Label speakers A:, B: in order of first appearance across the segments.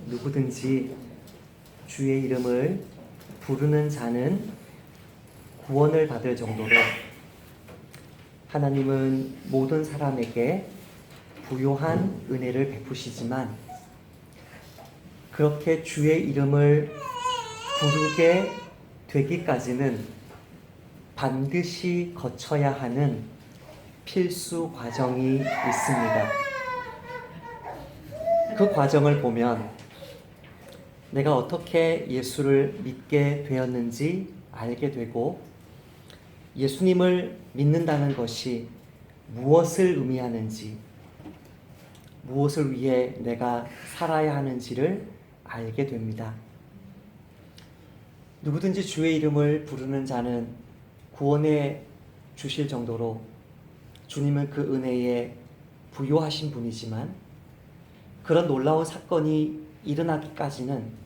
A: 누구든지 주의 이름을 부르는 자는 구원을 받을 정도로 하나님은 모든 사람에게 부요한 은혜를 베푸시지만 그렇게 주의 이름을 부르게 되기까지는 반드시 거쳐야 하는 필수 과정이 있습니다. 그 과정을 보면 내가 어떻게 예수를 믿게 되었는지 알게 되고 예수님을 믿는다는 것이 무엇을 의미하는지, 무엇을 위해 내가 살아야 하는지를 알게 됩니다. 누구든지 주의 이름을 부르는 자는 구원해 주실 정도로 주님은 그 은혜에 부요하신 분이지만 그런 놀라운 사건이 일어나기까지는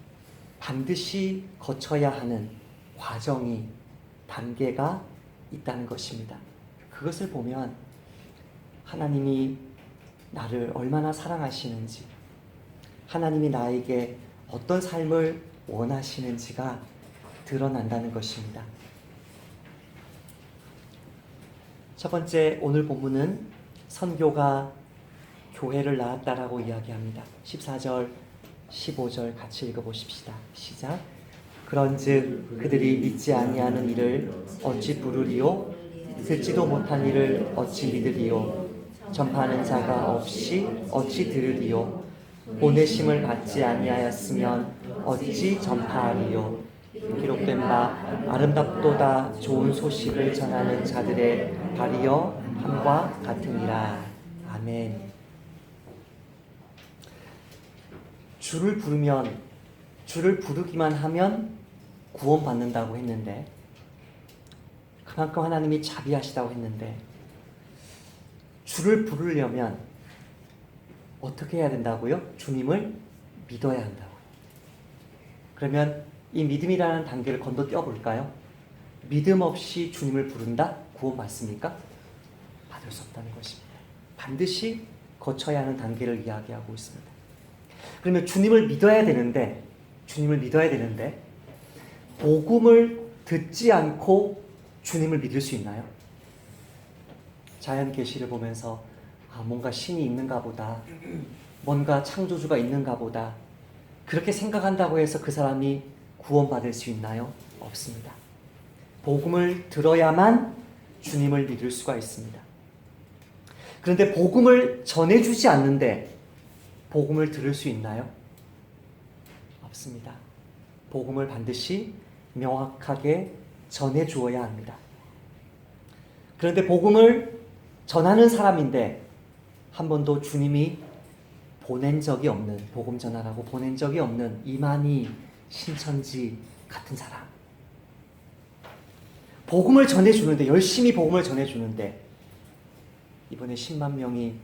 A: 반드시 거쳐야 하는 과정이, 단계가 있다는 것입니다. 그것을 보면 하나님이 나를 얼마나 사랑하시는지, 하나님이 나에게 어떤 삶을 원하시는지가 드러난다는 것입니다. 첫 번째, 오늘 본문은 선교가 교회를 낳았다라고 이야기합니다. 14절, 15절 같이 읽어보십시다. 시작. 그런즉 그들이 믿지 아니하는 이를 어찌 부르리요? 듣지도 못한 이를 어찌 믿으리요? 전파하는 자가 없이 어찌 들으리요? 보내심을 받지 아니하였으면 어찌 전파하리요? 기록된 바 아름답도다 좋은 소식을 전하는 자들의 발이여 함과 같으니라. 아멘. 주를 부르면, 주를 부르기만 하면 구원받는다고 했는데, 그만큼 하나님이 자비하시다고 했는데, 주를 부르려면 어떻게 해야 된다고요? 주님을 믿어야 한다고. 그러면 이 믿음이라는 단계를 건너뛰어 볼까요? 믿음 없이 주님을 부른다? 구원받습니까? 받을 수 없다는 것입니다. 반드시 거쳐야 하는 단계를 이야기하고 있습니다. 그러면 주님을 믿어야 되는데 복음을 듣지 않고 주님을 믿을 수 있나요? 자연 계시를 보면서 뭔가 신이 있는가 보다, 뭔가 창조주가 있는가 보다, 그렇게 생각한다고 해서 그 사람이 구원받을 수 있나요? 없습니다. 복음을 들어야만 주님을 믿을 수가 있습니다. 그런데 복음을 전해주지 않는데 복음을 들을 수 있나요? 없습니다. 복음을 반드시 명확하게 전해주어야 합니다. 그런데 복음을 전하는 사람인데 한 번도 주님이 보낸 적이 없는, 복음 전하라고 보낸 적이 없는 이만희 신천지 같은 사람. 복음을 전해주는데, 열심히 복음을 전해주는데 이번에 10만 명이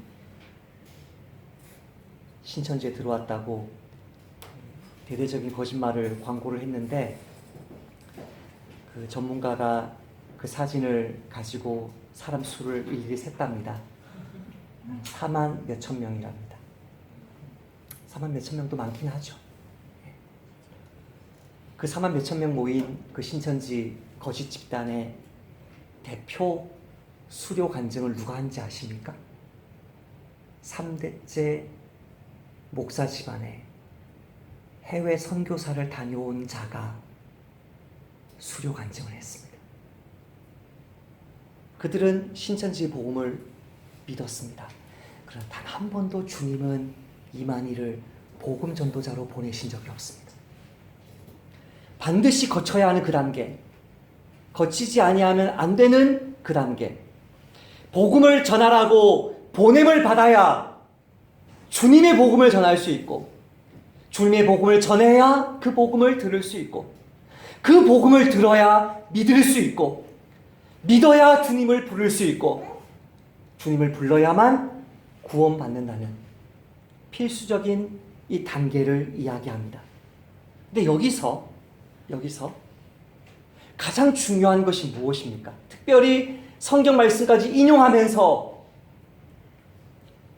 A: 신천지에 들어왔다고 대대적인 거짓말을 광고를 했는데 그 전문가가 그 사진을 가지고 사람 수를 일일이 셌답니다. 4만 몇천 명이랍니다. 4만 몇천 명도 많긴 하죠. 그 4만 몇천 명 모인 그 신천지 거짓 집단의 대표 수료 간증을 누가 한지 아십니까? 3대째 목사 집안에 해외 선교사를 다녀온 자가 수료 간증을 했습니다. 그들은 신천지 복음을 믿었습니다. 그러나 단 한 번도 주님은 이만희를 복음 전도자로 보내신 적이 없습니다. 반드시 거쳐야 하는 그 단계, 거치지 아니하면 안 되는 그 단계, 복음을 전하라고 보냄을 받아야 주님의 복음을 전할 수 있고, 주님의 복음을 전해야 그 복음을 들을 수 있고, 그 복음을 들어야 믿을 수 있고, 믿어야 주님을 부를 수 있고, 주님을 불러야만 구원받는다는 필수적인 이 단계를 이야기합니다. 근데 여기서 가장 중요한 것이 무엇입니까? 특별히 성경 말씀까지 인용하면서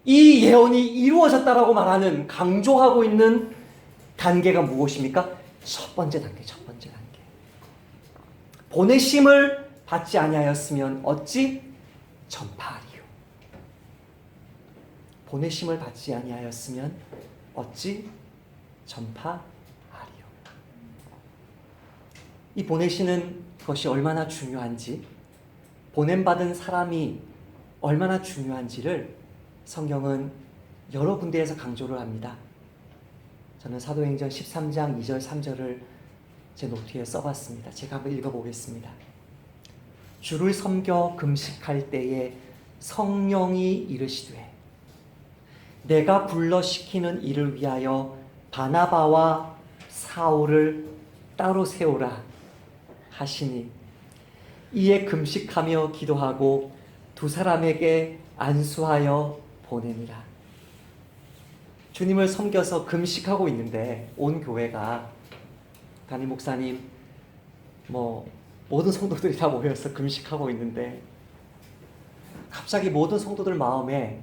A: 이 예언이 이루어졌다라고 말하는, 강조하고 있는 단계가 무엇입니까? 첫 번째 단계. 보내심을 받지 아니하였으면 어찌 전파하리요. 보내심을 받지 아니하였으면 어찌 전파하리요. 이 보내시는 것이 얼마나 중요한지, 보냄받은 사람이 얼마나 중요한지를 성경은 여러 군데에서 강조를 합니다. 저는 사도행전 13장 2절 3절을 제 노트에 써봤습니다. 제가 한번 읽어보겠습니다. 주를 섬겨 금식할 때에 성령이 이르시되 내가 불러 시키는 일을 위하여 바나바와 사울을 따로 세우라 하시니 이에 금식하며 기도하고 두 사람에게 안수하여 보내니라. 주님을 섬겨서 금식하고 있는데 온 교회가 담임 목사님 모든 성도들이 다 모여서 금식하고 있는데 갑자기 모든 성도들 마음에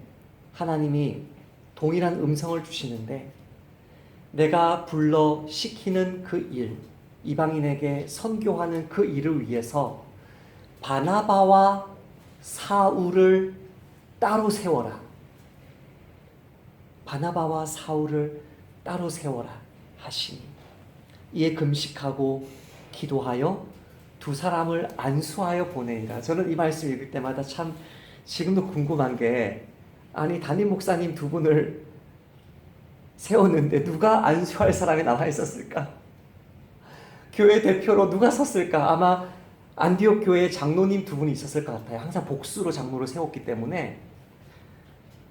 A: 하나님이 동일한 음성을 주시는데 내가 불러 시키는 그 일, 이방인에게 선교하는 그 일을 위해서 바나바와 사울을 따로 세워라. 바나바와 사울을 따로 세워라 하시니 이에 금식하고 기도하여 두 사람을 안수하여 보내니라. 저는 이 말씀 읽을 때마다 참 지금도 궁금한 게, 아니 담임 목사님 두 분을 세웠는데 누가 안수할 사람이 남아 있었을까? 교회 대표로 누가 섰을까? 아마 안디옥 교회에 장로님 두 분이 있었을 것 같아요. 항상 복수로 장로를 세웠기 때문에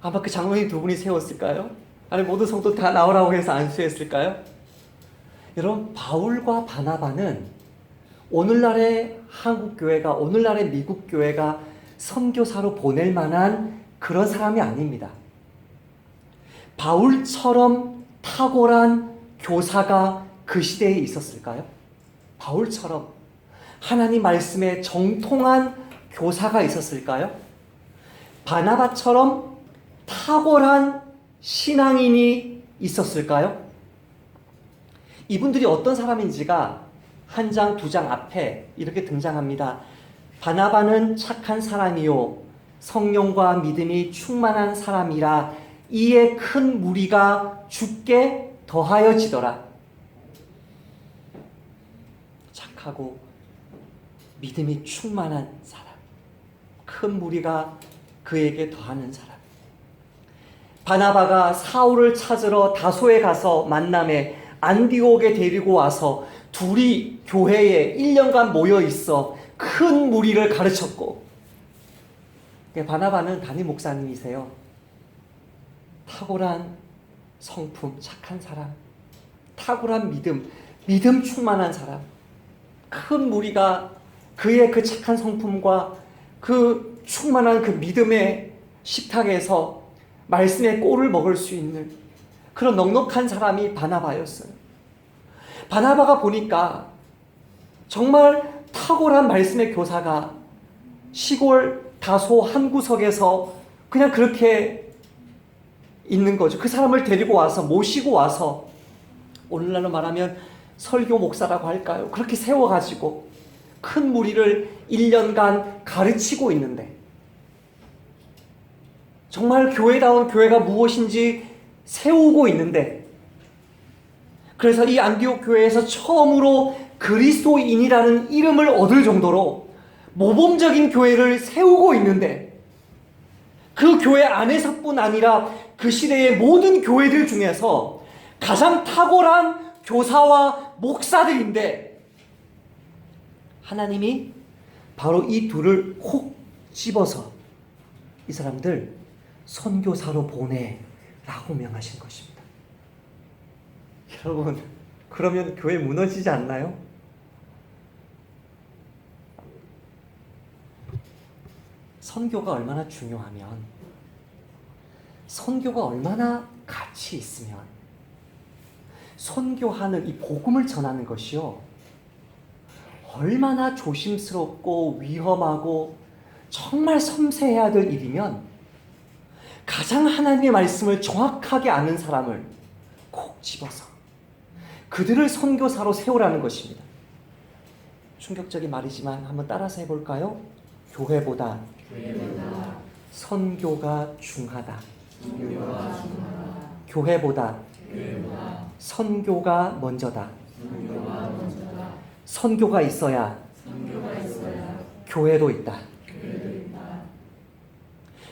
A: 아마 그 장로님 두 분이 세웠을까요? 아니 모든 성도 다 나오라고 해서 안수했을까요? 여러분, 바울과 바나바는 오늘날의 한국 교회가, 오늘날의 미국 교회가 선교사로 보낼 만한 그런 사람이 아닙니다. 바울처럼 탁월한 교사가 그 시대에 있었을까요? 바울처럼 하나님 말씀에 정통한 교사가 있었을까요? 바나바처럼 탁월한 신앙인이 있었을까요? 이분들이 어떤 사람인지가 한 장, 두 장 앞에 이렇게 등장합니다. 바나바는 착한 사람이요 성령과 믿음이 충만한 사람이라 이에 큰 무리가 죽게 더하여지더라. 착하고 믿음이 충만한 사람, 큰 무리가 그에게 더하는 사람. 바나바가 사울을 찾으러 다소에 가서 만남에 안디옥에 데리고 와서 둘이 교회에 1년간 모여 있어 큰 무리를 가르쳤고, 바나바는 담임 목사님이세요. 탁월한 성품, 착한 사람, 탁월한 믿음 충만한 사람. 큰 무리가 그의 그 착한 성품과 그 충만한 그 믿음의 식탁에서 말씀의 꼴을 먹을 수 있는 그런 넉넉한 사람이 바나바였어요. 바나바가 보니까 정말 탁월한 말씀의 교사가 시골 다소 한 구석에서 그냥 그렇게 있는 거죠. 그 사람을 데리고 와서, 모시고 와서, 오늘날로 말하면 설교 목사라고 할까요? 그렇게 세워가지고 큰 무리를 1년간 가르치고 있는데, 정말 교회다운 교회가 무엇인지 세우고 있는데, 그래서 이 안디옥 교회에서 처음으로 그리스도인이라는 이름을 얻을 정도로 모범적인 교회를 세우고 있는데, 그 교회 안에서뿐 아니라 그 시대의 모든 교회들 중에서 가장 탁월한 교사와 목사들인데, 하나님이 바로 이 둘을 콕 집어서 이 사람들 선교사로 보내라고 명하신 것입니다. 여러분, 그러면 교회 무너지지 않나요? 선교가 얼마나 중요하면, 선교가 얼마나 가치 있으면, 선교하는 이 복음을 전하는 것이요, 얼마나 조심스럽고 위험하고 정말 섬세해야 될 일이면, 가장 하나님의 말씀을 정확하게 아는 사람을 콕 집어서 그들을 선교사로 세우라는 것입니다. 충격적인 말이지만 한번 따라서 해볼까요? 교회보다 선교가 중하다. 교회보다 선교가 먼저다. 선교가 있어야 교회도 있다.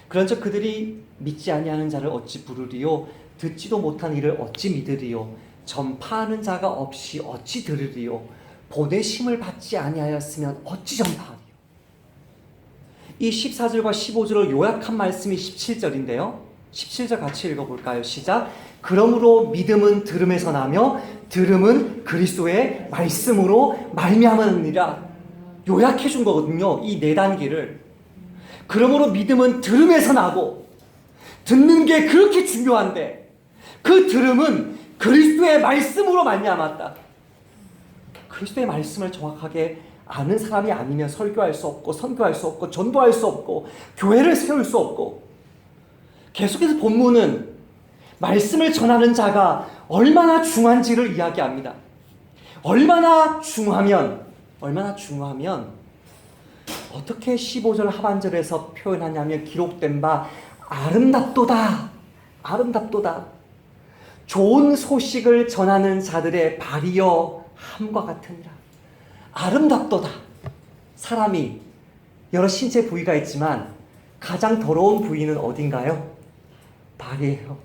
A: 그런즉 그들이 믿지 아니하는 자를 어찌 부르리요? 듣지도 못한 이를 어찌 믿으리요? 전파하는 자가 없이 어찌 들으리요? 보내심을 받지 아니하였으면 어찌 전파하리요? 이 14절과 15절을 요약한 말씀이 17절인데요. 17절 같이 읽어볼까요? 시작. 그러므로 믿음은 들음에서 나며 들음은 그리스도의 말씀으로 말미암으니라. 요약해 준 거거든요. 이 네 단계를. 그러므로 믿음은 들음에서 나고, 듣는 게 그렇게 중요한데 그 들음은 그리스도의 말씀으로 말미암았다. 그리스도의 말씀을 정확하게 아는 사람이 아니면 설교할 수 없고, 선교할 수 없고, 전도할 수 없고, 교회를 세울 수 없고. 계속해서 본문은 말씀을 전하는 자가 얼마나 중요한지를 이야기합니다. 얼마나 중요하면 어떻게 15절 하반절에서 표현하냐면, 기록된 바 아름답도다. 좋은 소식을 전하는 자들의 발이여 함과 같으니라. 아름답도다. 사람이 여러 신체 부위가 있지만 가장 더러운 부위는 어딘가요? 발이에요.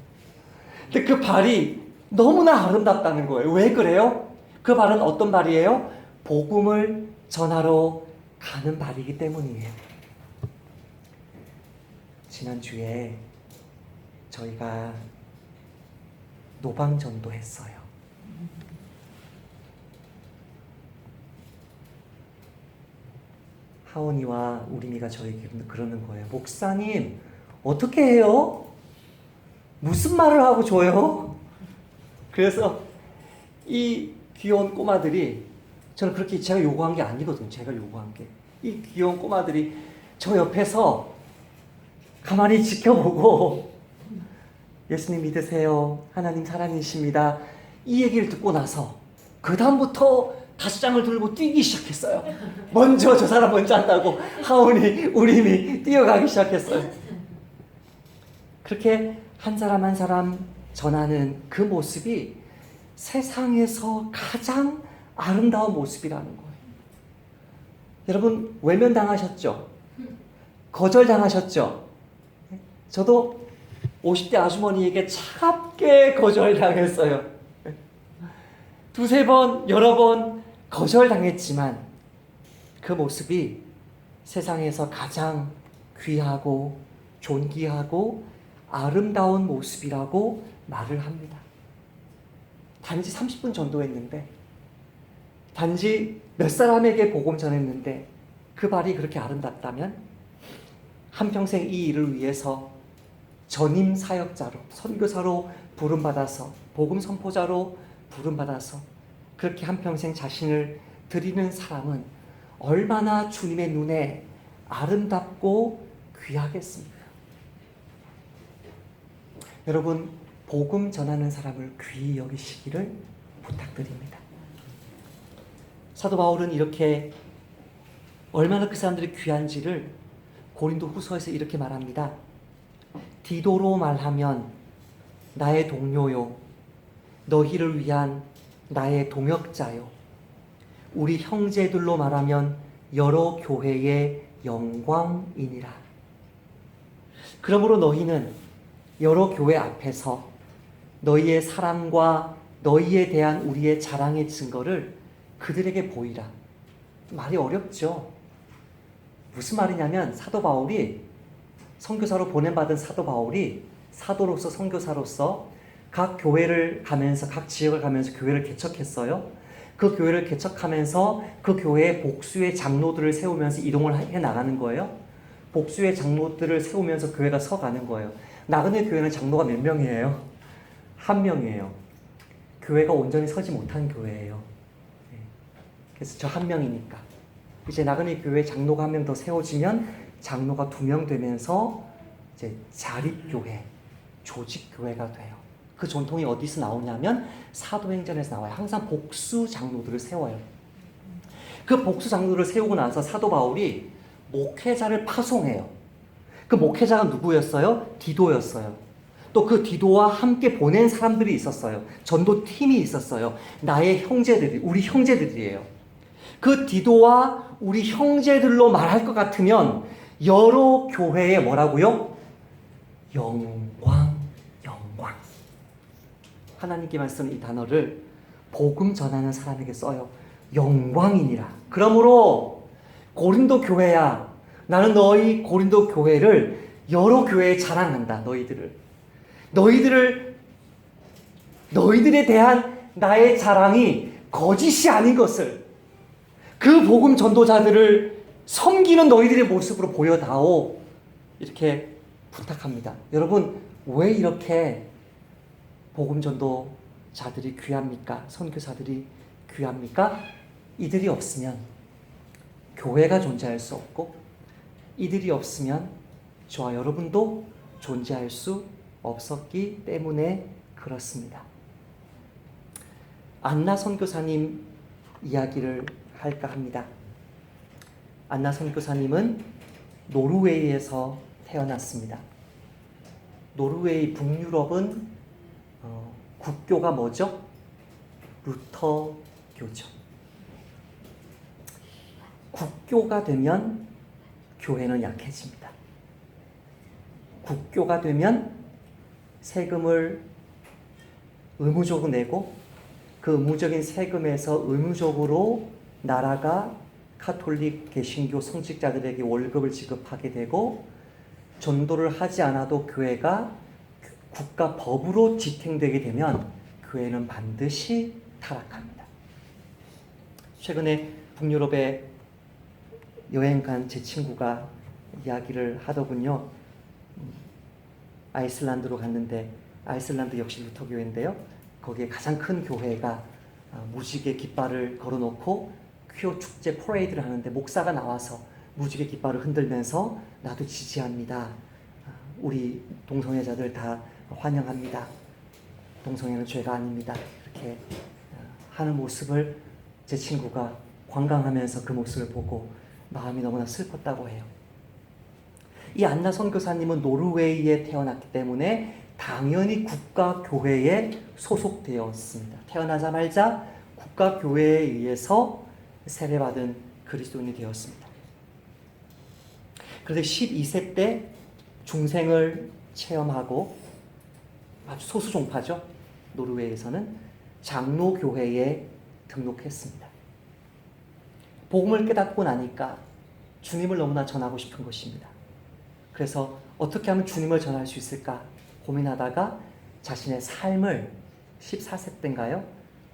A: 근데 그 발이 너무나 아름답다는 거예요. 왜 그래요? 그 발은 어떤 발이에요? 복음을 전하러 가는 발이기 때문이에요. 지난주에 저희가 노방전도 했어요. 하원이와 우리미가 저에게 그러는 거예요. 목사님, 어떻게 해요? 무슨 말을 하고 줘요? 그래서 이 귀여운 꼬마들이, 저는 그렇게 제가 요구한 게 아니거든요. 제가 요구한 게. 이 귀여운 꼬마들이 저 옆에서 가만히 지켜보고, 예수님 믿으세요. 하나님 사랑이십니다. 이 얘기를 듣고 나서 그 다음부터 가시장을 들고 뛰기 시작했어요. 저 사람 먼저 한다고 하온이, 우림이 뛰어가기 시작했어요. 그렇게 한 사람 한 사람 전하는 그 모습이 세상에서 가장 아름다운 모습이라는 거예요. 여러분, 외면당하셨죠? 거절당하셨죠? 저도 50대 아주머니에게 차갑게 거절당했어요. 두세 번, 여러 번 거절당했지만 그 모습이 세상에서 가장 귀하고 존귀하고 아름다운 모습이라고 말을 합니다. 단지 30분 전도했는데, 단지 몇 사람에게 복음 전했는데 그 발이 그렇게 아름답다면 한평생 이 일을 위해서 전임 사역자로, 선교사로 부름받아서, 복음 선포자로 부름받아서 그렇게 한평생 자신을 드리는 사람은 얼마나 주님의 눈에 아름답고 귀하겠습니까? 여러분, 복음 전하는 사람을 귀히 여기시기를 부탁드립니다. 사도 바울은 이렇게 얼마나 그 사람들이 귀한지를 고린도 후서에서 이렇게 말합니다. 디도로 말하면 나의 동료요, 너희를 위한 나의 동역자요, 우리 형제들로 말하면 여러 교회의 영광이니라. 그러므로 너희는 여러 교회 앞에서 너희의 사랑과 너희에 대한 우리의 자랑의 증거를 그들에게 보이라. 말이 어렵죠. 무슨 말이냐면, 사도 바울이, 선교사로 보냄받은 사도 바울이 사도로서, 선교사로서 각 교회를 가면서, 각 지역을 가면서 교회를 개척했어요. 그 교회를 개척하면서 그 교회에 복수의 장로들을 세우면서 이동을 해 나가는 거예요. 복수의 장로들을 세우면서 교회가 서가는 거예요. 나그네 교회는 장로가 몇 명이에요? 한 명이에요. 교회가 온전히 서지 못한 교회예요. 그래서 저 한 명이니까. 이제 나그네 교회 장로가 한 명 더 세워지면 장로가 2명 되면서 이제 자립교회, 조직교회가 돼요. 그 전통이 어디서 나오냐면 사도행전에서 나와요. 항상 복수 장로들을 세워요. 그 복수 장로들을 세우고 나서 사도 바울이 목회자를 파송해요. 그 목회자가 누구였어요? 디도였어요. 또 그 디도와 함께 보낸 사람들이 있었어요. 전도 팀이 있었어요. 나의 형제들이, 우리 형제들이에요. 그 디도와 우리 형제들로 말할 것 같으면 여러 교회에 뭐라고요? 영광, 영광. 하나님께만 쓰는 이 단어를 복음 전하는 사람에게 써요. 영광이니라. 그러므로 고린도 교회야, 나는 너희 고린도 교회를 여러 교회에 자랑한다. 너희들에 대한 나의 자랑이 거짓이 아닌 것을, 그 복음 전도자들을 섬기는 너희들의 모습으로 보여다오. 이렇게 부탁합니다. 여러분, 왜 이렇게 복음 전도자들이 귀합니까? 선교사들이 귀합니까? 이들이 없으면 교회가 존재할 수 없고, 이들이 없으면 저와 여러분도 존재할 수 없었기 때문에 그렇습니다. 안나 선교사님 이야기를 할까 합니다. 안나 선교사님은 노르웨이에서 태어났습니다. 노르웨이 북유럽은 국교가 뭐죠? 루터교죠. 국교가 되면 교회는 약해집니다. 국교가 되면 세금을 의무적으로 내고, 그 의무적인 세금에서 의무적으로 나라가 카톨릭 개신교 성직자들에게 월급을 지급하게 되고, 전도를 하지 않아도 교회가 국가 법으로 지탱되게 되면 교회는 반드시 타락합니다. 최근에 북유럽에 여행 간 제 친구가 이야기를 하더군요. 아이슬란드로 갔는데, 아이슬란드 역시 루터교회인데요. 거기에 가장 큰 교회가 무지개 깃발을 걸어놓고 퀴어 축제 퍼레이드를 하는데, 목사가 나와서 무지개 깃발을 흔들면서 나도 지지합니다. 우리 동성애자들 다 환영합니다. 동성애는 죄가 아닙니다. 이렇게 하는 모습을 제 친구가 관광하면서 그 모습을 보고 마음이 너무나 슬펐다고 해요. 이 안나 선교사님은 노르웨이에 태어났기 때문에 당연히 국가교회에 소속되었습니다. 태어나자마자 국가교회에 의해서 세례받은 그리스도인이 되었습니다. 그런데 12세 때 중생을 체험하고, 아주 소수 종파죠. 노르웨이에서는 장로교회에 등록했습니다. 복음을 깨닫고 나니까 주님을 너무나 전하고 싶은 것입니다. 그래서 어떻게 하면 주님을 전할 수 있을까 고민하다가 자신의 삶을 14세 때인가요?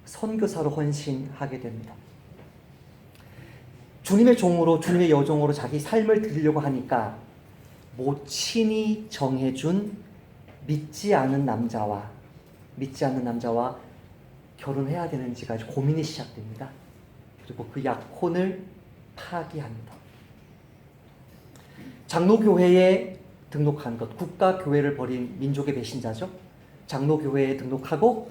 A: 선교사로 헌신하게 됩니다. 주님의 종으로, 주님의 여종으로 자기 삶을 드리려고 하니까 모친이 정해준 믿지 않는 남자와 결혼해야 되는지가 고민이 시작됩니다. 그리고 그 약혼을 파기합니다. 장로교회에 등록한 것, 국가교회를 버린 민족의 배신자죠. 장로교회에 등록하고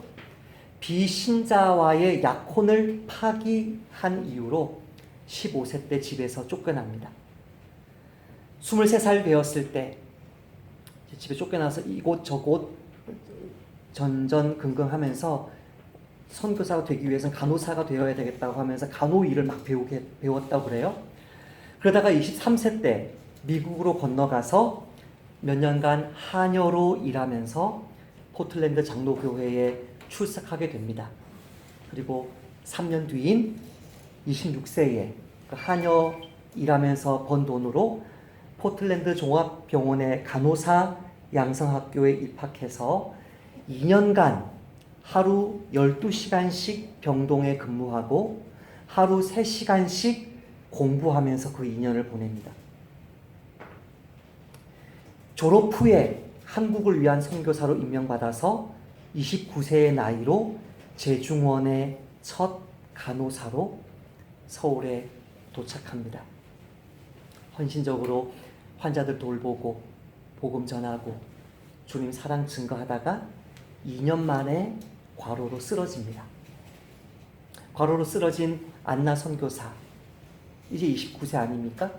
A: 비신자와의 약혼을 파기한 이유로 15세 때 집에서 쫓겨납니다. 23살 되었을 때 집에 쫓겨나서 이곳 저곳 전전긍긍하면서 선교사가 되기 위해서는 간호사가 되어야 되겠다고 하면서 간호 일을 막 배웠다고 그래요. 그러다가 23세 때 미국으로 건너가서 몇 년간 하녀로 일하면서 포틀랜드 장로교회에 출석하게 됩니다. 그리고 3년 뒤인 26세에 그 하녀 일하면서 번 돈으로 포틀랜드 종합병원의 간호사 양성학교에 입학해서 2년간 하루 12시간씩 병동에 근무하고 하루 3시간씩 공부하면서 그 2년을 보냅니다. 졸업 후에 한국을 위한 선교사로 임명받아서 29세의 나이로 제중원의 첫 간호사로 서울에 도착합니다. 헌신적으로 환자들 돌보고 복음 전하고 주님 사랑 증거하다가 2년 만에 과로로 쓰러집니다. 과로로 쓰러진 안나 선교사, 이제 29세 아닙니까?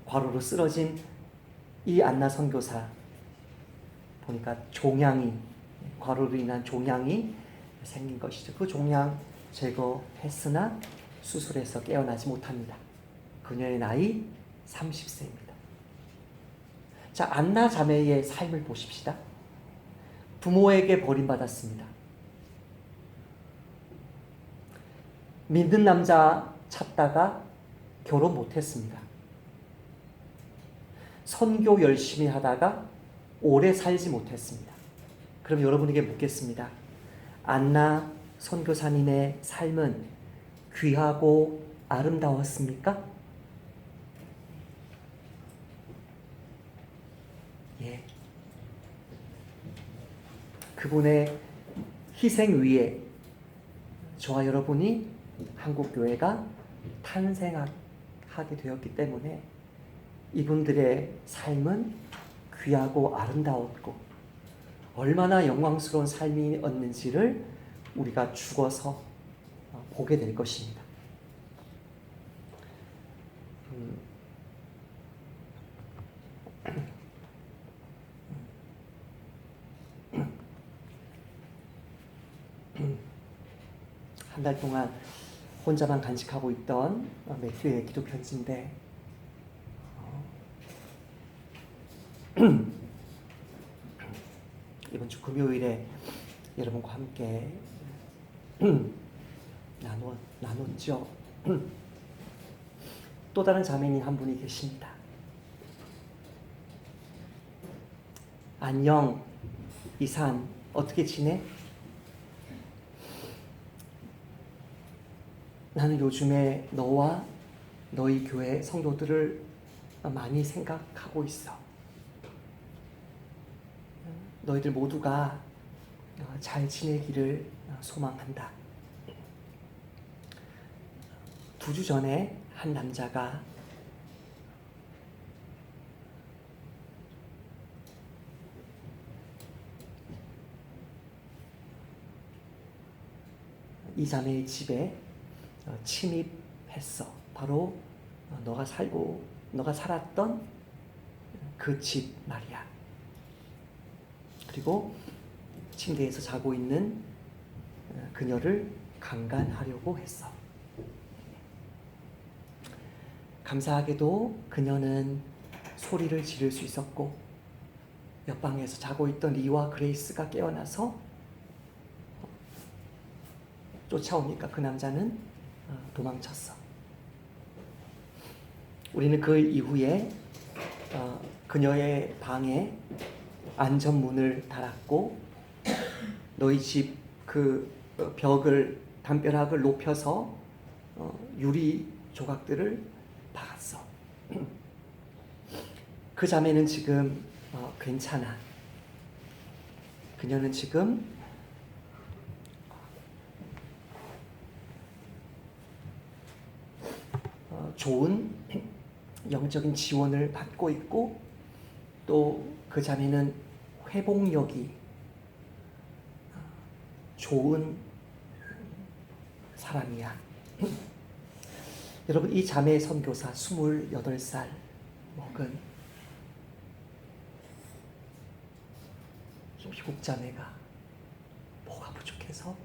A: 과로로 쓰러진 이 안나 선교사 보니까 종양이, 과로로 인한 종양이 생긴 것이죠. 그 종양 제거했으나 수술해서 깨어나지 못합니다. 그녀의 나이 30세입니다. 자, 안나 자매의 삶을 보십시다. 부모에게 버림받았습니다. 믿는 남자 찾다가 결혼 못했습니다. 선교 열심히 하다가 오래 살지 못했습니다. 그럼 여러분에게 묻겠습니다. 안나 선교사님의 삶은 귀하고 아름다웠습니까? 예. 그분의 희생 위에 저와 여러분이 한국교회가 탄생하게 되었기 때문에 이분들의 삶은 귀하고 아름다웠고 얼마나 영광스러운 삶이었는지를 우리가 죽어서 보게 될 것입니다. 한 달 동안 혼자만 간직하고 있던 매튜의 기도 편지인데 이번 주 금요일에 여러분과 함께 나눴죠. 또 다른 자매님 한 분이 계십니다. 안녕, 이산, 어떻게 지내? 나는 요즘에 너와 너희 교회 성도들을 많이 생각하고 있어. 너희들 모두가 잘 지내기를 소망한다. 2주 전에 한 남자가 이 자매의 집에 침입했어. 바로 너가 살았던 그 집 말이야. 그리고 침대에서 자고 있는 그녀를 강간하려고 했어. 감사하게도 그녀는 소리를 지를 수 있었고 옆방에서 자고 있던 리와 그레이스가 깨어나서 쫓아오니까 그 남자는 도망쳤어. 우리는 그 이후에 그녀의 방에 안전문을 달았고 너희 집 그 벽을 담벼락을 높여서 유리 조각들을 박았어. 그 자매는 지금 괜찮아. 그녀는 지금 좋은 영적인 지원을 받고 있고 또 그 자매는 회복력이 좋은 사람이야. 여러분, 이 자매의 선교사 28살 먹은 미국 자매가 뭐가 부족해서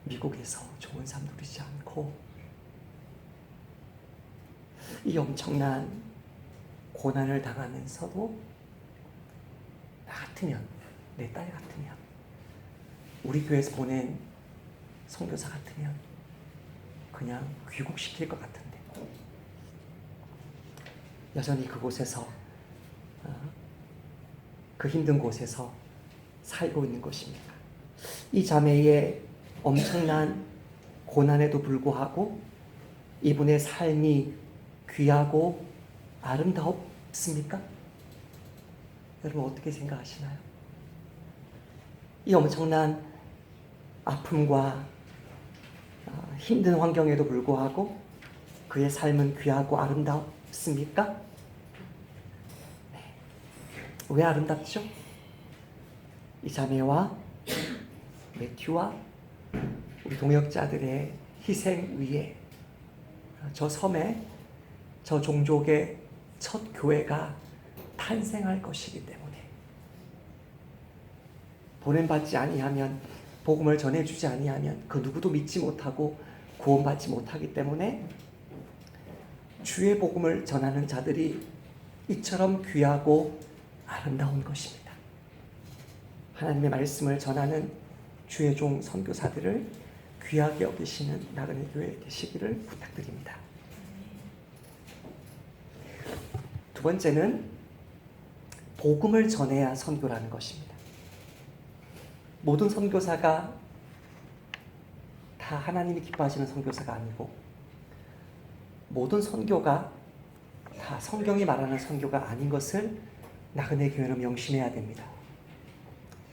A: 미국에서 좋은 삶 누리지 않고 이 엄청난 고난을 당하면서도 나 같으면, 내 딸 같으면, 우리 교회에서 보낸 선교사 같으면 그냥 귀국시킬 것 같은데 여전히 그곳에서 그 힘든 곳에서 살고 있는 것입니다. 이 자매의 엄청난 고난에도 불구하고 이분의 삶이 귀하고 아름다웠습니까? 여러분 어떻게 생각하시나요? 이 엄청난 아픔과 힘든 환경에도 불구하고 그의 삶은 귀하고 아름답습니까? 네. 왜 아름답죠? 이 자매와 매튜와 우리 동역자들의 희생 위에 저 섬에 저 종족의 첫 교회가 탄생할 것이기 때문에 보냄받지 아니하면, 복음을 전해주지 아니하면 그 누구도 믿지 못하고 구원받지 못하기 때문에 주의 복음을 전하는 자들이 이처럼 귀하고 아름다운 것입니다. 하나님의 말씀을 전하는 주의 종 선교사들을 귀하게 여기시는 나그네 교회 되시기를 부탁드립니다. 두 번째는 복음을 전해야 선교라는 것입니다. 모든 선교사가 다 하나님이 기뻐하시는 선교사가 아니고, 모든 선교가 다 성경이 말하는 선교가 아닌 것을 나그네 교회는 명심해야 됩니다.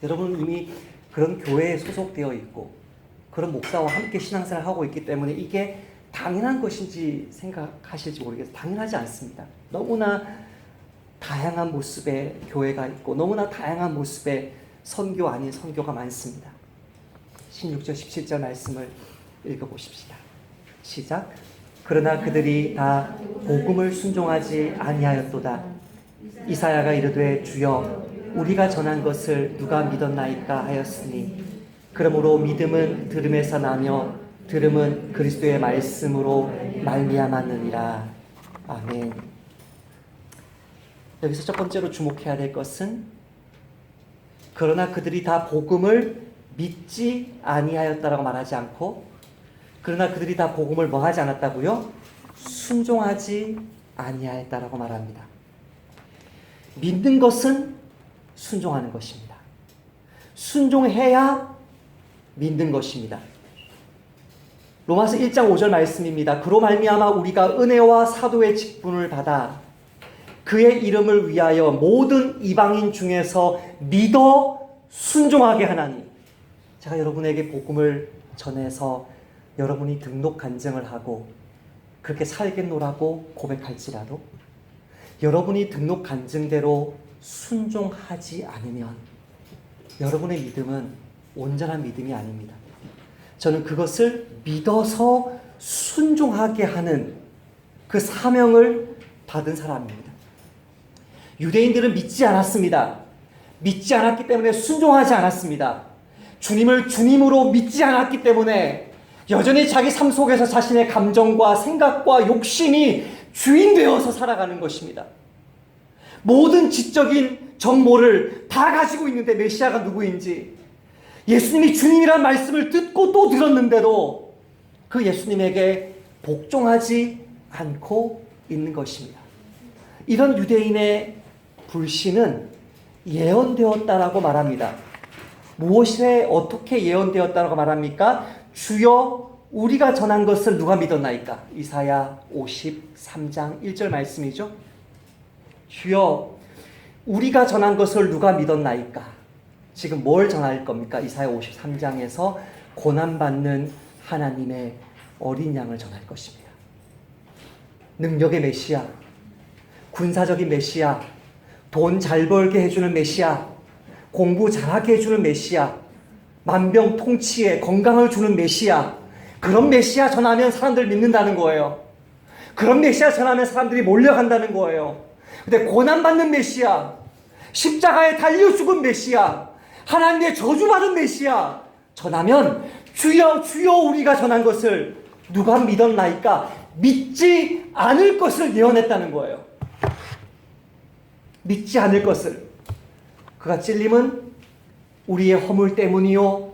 A: 여러분은 이미 그런 교회에 소속되어 있고 그런 목사와 함께 신앙생활을 하고 있기 때문에 이게 당연한 것인지 생각하실지 모르겠어요. 당연하지 않습니다. 너무나 다양한 모습의 교회가 있고 너무나 다양한 모습의 선교 아닌 선교가 많습니다. 16절 17절 말씀을 읽어보십시다. 시작. 그러나 그들이 다 복음을 순종하지 아니하였도다. 이사야가 이르되 주여 우리가 전한 것을 누가 믿었나이까 하였으니 그러므로 믿음은 들음에서 나며 들음은 그리스도의 말씀으로 말미암았느니라. 아멘. 여기서 첫 번째로 주목해야 될 것은, 그러나 그들이 다 복음을 믿지 아니하였다라고 말하지 않고, 그러나 그들이 다 복음을 뭐 하지 않았다고요? 순종하지 아니하였다라고 말합니다. 믿는 것은 순종하는 것입니다. 순종해야 믿는 것입니다. 로마서 1장 5절 말씀입니다. 그로 말미암아 우리가 은혜와 사도의 직분을 받아 그의 이름을 위하여 모든 이방인 중에서 믿어 순종하게 하나니. 제가 여러분에게 복음을 전해서 여러분이 등록 간증을 하고 그렇게 살겠노라고 고백할지라도 여러분이 등록 간증대로 순종하지 않으면 여러분의 믿음은 온전한 믿음이 아닙니다. 저는 그것을 믿어서 순종하게 하는 그 사명을 받은 사람입니다. 유대인들은 믿지 않았습니다. 믿지 않았기 때문에 순종하지 않았습니다. 주님을 주님으로 믿지 않았기 때문에 여전히 자기 삶 속에서 자신의 감정과 생각과 욕심이 주인 되어서 살아가는 것입니다. 모든 지적인 정보를 다 가지고 있는데 메시아가 누구인지, 예수님이 주님이란 말씀을 듣고 또 들었는데도 그 예수님에게 복종하지 않고 있는 것입니다. 이런 유대인의 불신은 예언되었다라고 말합니다. 무엇에 어떻게 예언되었다라고 말합니까? 주여 우리가 전한 것을 누가 믿었나이까? 이사야 53장 1절 말씀이죠. 주여 우리가 전한 것을 누가 믿었나이까? 지금 뭘 전할 겁니까? 이사야 53장에서 고난받는 하나님의 어린 양을 전할 것입니다. 능력의 메시아, 군사적인 메시아, 돈 잘 벌게 해주는 메시아, 공부 잘하게 해주는 메시아, 만병통치에 건강을 주는 메시아, 그런 메시아 전하면 사람들 믿는다는 거예요. 그런 메시아 전하면 사람들이 몰려간다는 거예요. 근데 고난받는 메시아, 십자가에 달려 죽은 메시아, 하나님의 저주받은 메시아 전하면 주여 주여 우리가 전한 것을 누가 믿었나이까? 믿지 않을 것을 예언했다는 거예요. 믿지 않을 것을. 그가 찔림은 우리의 허물 때문이요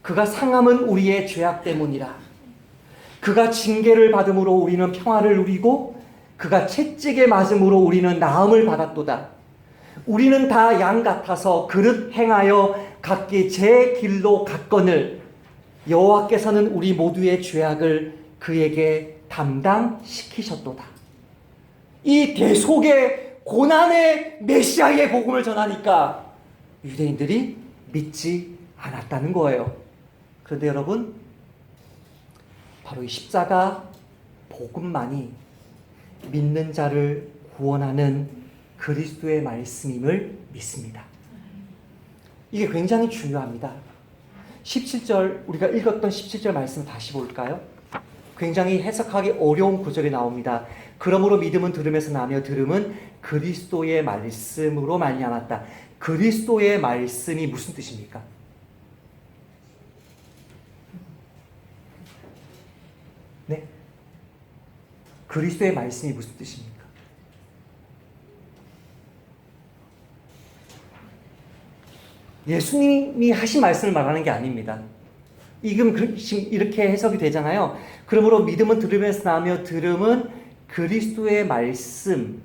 A: 그가 상함은 우리의 죄악 때문이라. 그가 징계를 받음으로 우리는 평화를 누리고 그가 채찍에 맞음으로 우리는 나음을 받았도다. 우리는 다 양 같아서 그릇 행하여 각기 제 길로 갔거늘 여호와께서는 우리 모두의 죄악을 그에게 담당시키셨도다. 이 대속의 고난의 메시아의 복음을 전하니까 유대인들이 믿지 않았다는 거예요. 그런데 여러분, 바로 이 십자가 복음만이 믿는 자를 구원하는 그리스도의 말씀임을 믿습니다. 이게 굉장히 중요합니다. 17절, 우리가 읽었던 17절 말씀 다시 볼까요? 굉장히 해석하기 어려운 구절이 나옵니다. 그러므로 믿음은 들음에서 나며 들음은 그리스도의 말씀으로 말미암았다. 그리스도의 말씀이 무슨 뜻입니까? 네? 그리스도의 말씀이 무슨 뜻입니까? 예수님이 하신 말씀을 말하는 게 아닙니다. 지금 이렇게 해석이 되잖아요. 그러므로 믿음은 들음에서 나며 들음은 그리스도의 말씀으로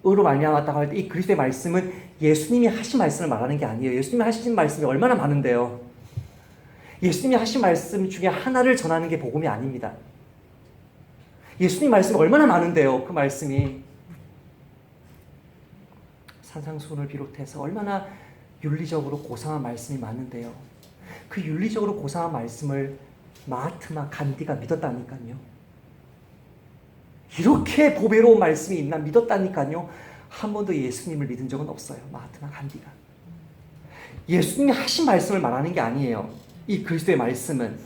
A: 말미암았다고 할 때 이 그리스도의 말씀은 예수님이 하신 말씀을 말하는 게 아니에요. 예수님이 하신 말씀이 얼마나 많은데요. 예수님이 하신 말씀 중에 하나를 전하는 게 복음이 아닙니다. 예수님 말씀이 얼마나 많은데요. 그 말씀이 산상수훈을 비롯해서 얼마나 윤리적으로 고상한 말씀이 많은데요. 그 윤리적으로 고상한 말씀을 마하트마 간디가 믿었다니까요. 이렇게 보배로운 말씀이 있나 믿었다니까요. 한 번도 예수님을 믿은 적은 없어요. 마하트마 간디가. 예수님이 하신 말씀을 말하는 게 아니에요. 이 그리스도의 말씀은.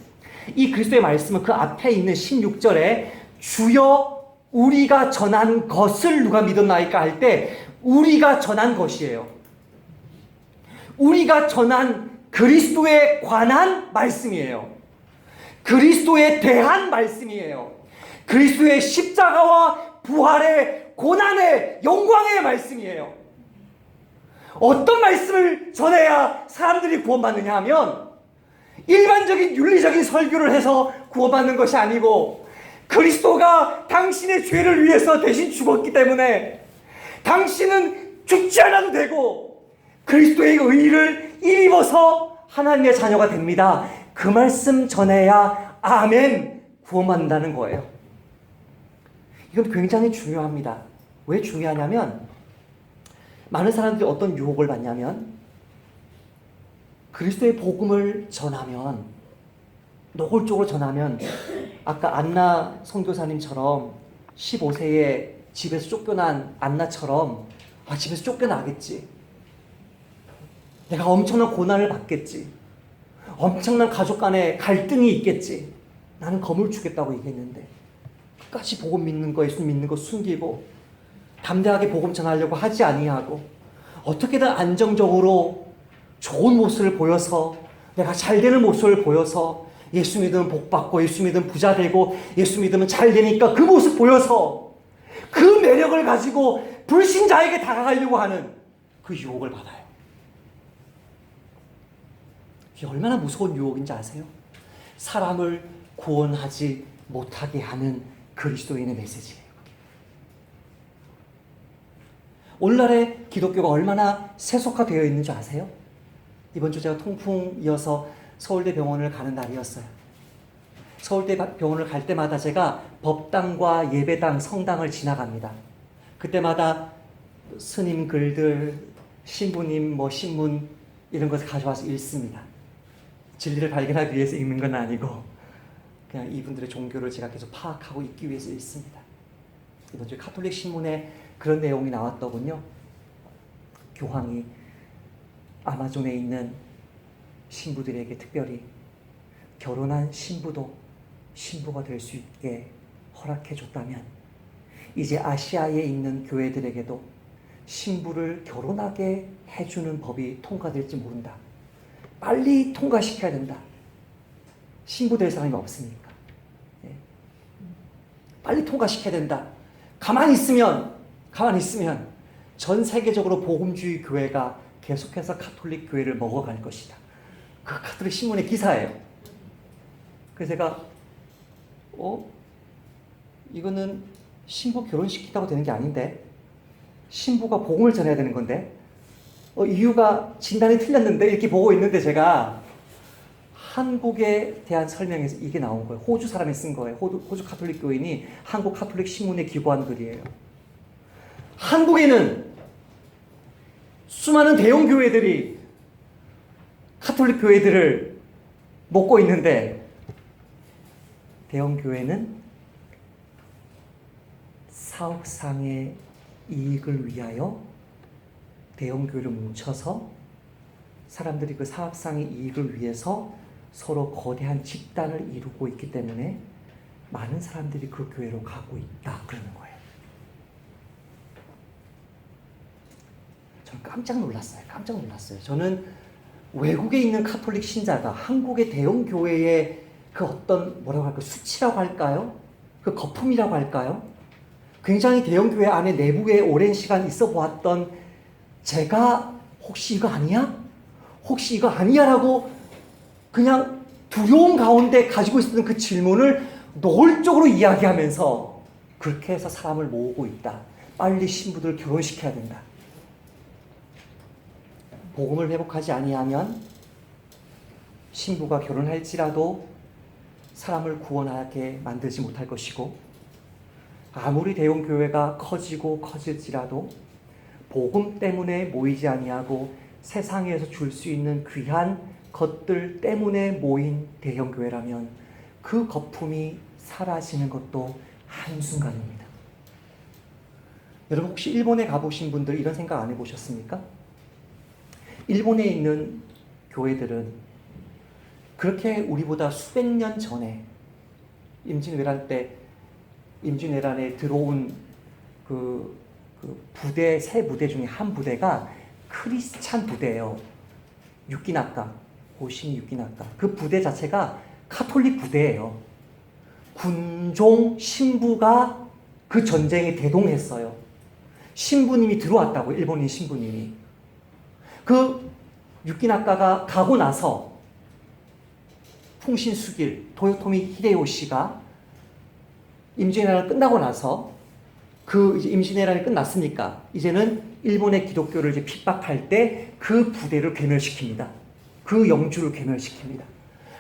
A: 이 그리스도의 말씀은 그 앞에 있는 16절에 주여 우리가 전한 것을 누가 믿었나이까 할 때 우리가 전한 것이에요. 우리가 전한 그리스도에 관한 말씀이에요. 그리스도에 대한 말씀이에요. 그리스도의 십자가와 부활의 고난의 영광의 말씀이에요. 어떤 말씀을 전해야 사람들이 구원받느냐 하면 일반적인 윤리적인 설교를 해서 구원받는 것이 아니고 그리스도가 당신의 죄를 위해서 대신 죽었기 때문에 당신은 죽지 않아도 되고 그리스도의 의의를 입어서 하나님의 자녀가 됩니다. 그 말씀 전해야 아멘 구원받는다는 거예요. 이건 굉장히 중요합니다. 왜 중요하냐면 많은 사람들이 어떤 유혹을 받냐면 그리스도의 복음을 전하면 노골적으로 전하면 아까 안나 선교사님처럼 15세에 집에서 쫓겨난 안나처럼 집에서 쫓겨나겠지. 내가 엄청난 고난을 받겠지. 엄청난 가족 간에 갈등이 있겠지. 나는 검을 주겠다고 얘기했는데 끝까지 복음 믿는 거, 예수 믿는 거 숨기고 담대하게 복음 전하려고 하지 아니하고 어떻게든 안정적으로 좋은 모습을 보여서 내가 잘 되는 모습을 보여서 예수 믿으면 복 받고 예수 믿으면 부자 되고 예수 믿으면 잘 되니까 그 모습 보여서 그 매력을 가지고 불신자에게 다가가려고 하는 그 유혹을 받아요. 이게 얼마나 무서운 유혹인지 아세요? 사람을 구원하지 못하게 하는 그리스도인의 메시지예요. 오늘날의 기독교가 얼마나 세속화되어 있는 줄 아세요? 이번 주 제가 통풍 이어서 서울대 병원을 가는 날이었어요. 서울대 병원을 갈 때마다 제가 법당과 예배당, 성당을 지나갑니다. 그때마다 스님 글들, 신부님, 신문 이런 것을 가져와서 읽습니다. 진리를 발견하기 위해서 읽는 건 아니고 그냥 이분들의 종교를 제가 계속 파악하고 읽기 위해서 읽습니다. 이번 주에 카톨릭 신문에 그런 내용이 나왔더군요. 교황이 아마존에 있는 신부들에게 특별히 결혼한 신부도 신부가 될 수 있게 허락해 줬다면 이제 아시아에 있는 교회들에게도 신부를 결혼하게 해주는 법이 통과될지 모른다. 빨리 통과시켜야 된다. 신부 될 사람이 없으니까. 빨리 통과시켜야 된다. 가만히 있으면 전 세계적으로 복음주의 교회가 계속해서 카톨릭 교회를 먹어갈 것이다. 그 카톨릭 신문의 기사예요. 그래서 제가 이거는 신부 결혼시키다고 되는 게 아닌데 신부가 복음을 전해야 되는 건데 이유가 진단이 틀렸는데 이렇게 보고 있는데 제가 한국에 대한 설명에서 이게 나온 거예요. 호주 사람이 쓴 거예요. 호주 카톨릭 교인이 한국 카톨릭 신문에 기고한 글이에요. 한국에는 수많은 대형 교회들이 카톨릭 교회들을 먹고 있는데 대형 교회는 사업상의 이익을 위하여 대형 교회를 뭉쳐서 사람들이 그 사업상의 이익을 위해서 서로 거대한 집단을 이루고 있기 때문에 많은 사람들이 그 교회로 가고 있다 그러는 거예요. 저는 깜짝 놀랐어요. 저는 외국에 있는 카톨릭 신자가 한국의 대형 교회의 그 어떤 뭐라고 할까 수치라고 할까요? 그 거품이라고 할까요? 굉장히 대형 교회 안에 내부에 오랜 시간 있어 보았던 제가 혹시 이거 아니야? 혹시 이거 아니야? 라고 그냥 두려움 가운데 가지고 있었던 그 질문을 노골적으로 이야기하면서 그렇게 해서 사람을 모으고 있다. 빨리 신부들을 결혼시켜야 된다. 복음을 회복하지 아니하면 신부가 결혼할지라도 사람을 구원하게 만들지 못할 것이고, 아무리 대형 교회가 커질지라도 복음 때문에 모이지 아니하고 세상에서 줄 수 있는 귀한 것들 때문에 모인 대형 교회라면 그 거품이 사라지는 것도 한순간입니다. 여러분 혹시 일본에 가보신 분들 이런 생각 안 해보셨습니까? 일본에 있는 교회들은 그렇게 우리보다 수백 년 전에 임진왜란 때 임진왜란에 들어온 그 부대, 세 부대 중에 한 부대가 크리스찬 부대예요. 유키나카, 고신 유키나카. 그 부대 자체가 카톨릭 부대예요. 군종 신부가 그 전쟁에 대동했어요. 신부님이 들어왔다고, 일본인 신부님이. 그 유키나카가 가고 나서 풍신수길 도요토미 히데요시가 임진왜란이 끝나고 나서 그 이제 임진왜란이 끝났으니까 이제는 일본의 기독교를 이제 핍박할 때 그 부대를 괴멸시킵니다. 그 영주를 괴멸시킵니다.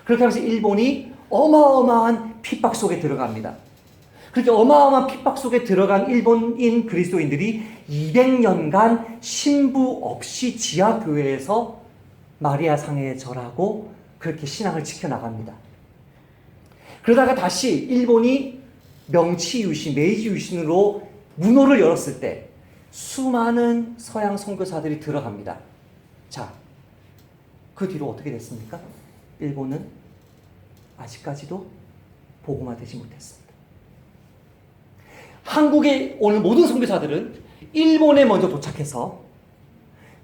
A: 그렇게 하면서 일본이 어마어마한 핍박 속에 들어갑니다. 그렇게 어마어마한 핍박 속에 들어간 일본인 그리스도인들이 200년간 신부 없이 지하교회에서 마리아 상에 절하고 그렇게 신앙을 지켜나갑니다. 그러다가 다시 일본이 명치 유신, 메이지 유신으로 문호를 열었을 때 수많은 서양 선교사들이 들어갑니다. 자, 그 뒤로 어떻게 됐습니까? 일본은 아직까지도 복음화되지 못했습니다. 한국에 오는 모든 선교사들은 일본에 먼저 도착해서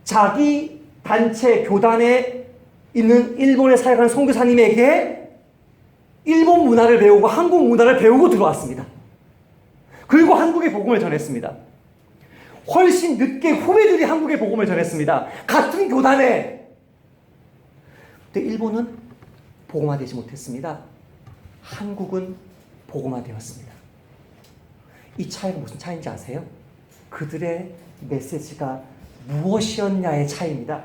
A: 자기 단체, 교단에 있는 일본에 사역하는 선교사님에게 일본 문화를 배우고 한국 문화를 배우고 들어왔습니다. 그리고 한국의 복음을 전했습니다. 훨씬 늦게 후배들이 한국의 복음을 전했습니다. 같은 교단에. 근데 일본은 복음화되지 못했습니다. 한국은 복음화되었습니다. 이 차이가 무슨 차이인지 아세요? 그들의 메시지가 무엇이었냐의 차이입니다.